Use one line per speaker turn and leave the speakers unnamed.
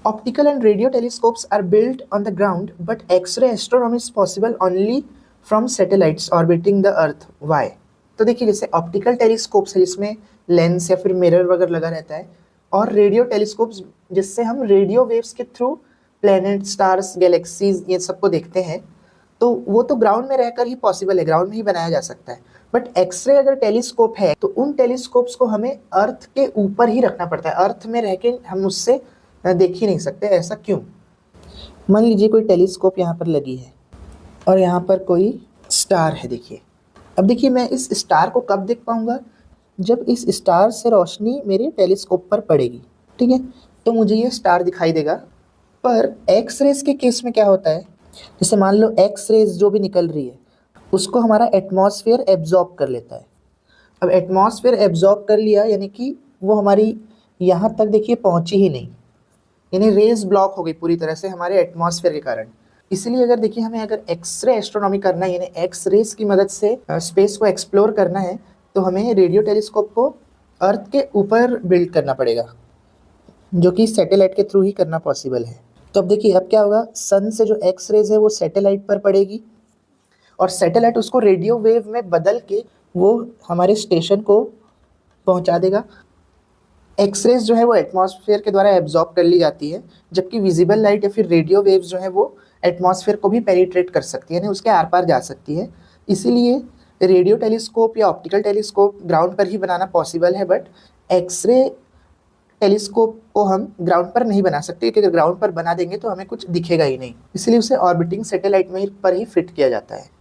Optical and radio telescopes are built on the ground but x ray astronomy is possible only from satellites orbiting the earth. Why? तो देखिए, जैसे optical telescopes है जिसमें lens या फिर mirror वगैरह लगा रहता है, और रेडियो टेलीस्कोप्स जिससे हम रेडियो वेव्स के थ्रू प्लैनेट, स्टार्स, गैलेक्सीज ये सबको देखते हैं, तो वो तो ग्राउंड में रहकर ही पॉसिबल है, ग्राउंड में ही बनाया जा सकता है। बट एक्सरे अगर टेलीस्कोप है तो उन टेलीस्कोप्स को हमें अर्थ के ऊपर ही रखना पड़ता है, अर्थ में रह के हम उससे देख ही नहीं सकते। ऐसा क्यों? मान लीजिए कोई टेलीस्कोप यहाँ पर लगी है और यहाँ पर कोई स्टार है। देखिए, अब देखिए मैं इस स्टार को कब देख पाऊंगा? जब इस स्टार से रोशनी मेरे टेलीस्कोप पर पड़ेगी, ठीक है, तो मुझे ये स्टार दिखाई देगा। पर एक्स रेज के केस में क्या होता है, जैसे मान लो एक्स रेज जो भी निकल रही है उसको हमारा एटमॉस्फेयर एब्जॉर्ब कर लेता है। अब एटमॉस्फेयर एब्जॉर्ब कर लिया यानी कि वो हमारी यहाँ तक देखिए पहुँची ही नहीं, यानी रेज ब्लॉक हो गई पूरी तरह से हमारे एटमॉस्फेयर के कारण। इसलिए अगर देखिए हमें अगर एक्सरे एस्ट्रोनॉमी करना है, यानी एक्स रेज की मदद से स्पेस को एक्सप्लोर करना है, तो हमें रेडियो टेलीस्कोप को अर्थ के ऊपर बिल्ड करना पड़ेगा, जो कि सैटेलाइट के थ्रू ही करना पॉसिबल है। तो अब देखिए अब क्या होगा, सन से जो एक्स रेज है वो सैटेलाइट पर पड़ेगी और सैटेलाइट उसको रेडियो वेव में बदल के वो हमारे स्टेशन को पहुंचा देगा। एक्सरेज जो है वो एटमॉस्फेयर के द्वारा एब्जॉर्ब कर ली जाती है, जबकि विजिबल लाइट या फिर रेडियो वेव्स जो है वो एटमॉस्फेयर को भी पेनिट्रेट कर सकती है, यानी उसके आर पार जा सकती है। इसीलिए रेडियो टेलीस्कोप या ऑप्टिकल टेलीस्कोप ग्राउंड पर ही बनाना पॉसिबल है, बट एक्सरे टेलीस्कोप को हम ग्राउंड पर नहीं बना सकते, क्योंकि ग्राउंड पर बना देंगे तो हमें कुछ दिखेगा ही नहीं, इसलिए उसे ऑर्बिटिंग सैटेलाइट में पर ही फिट किया जाता है।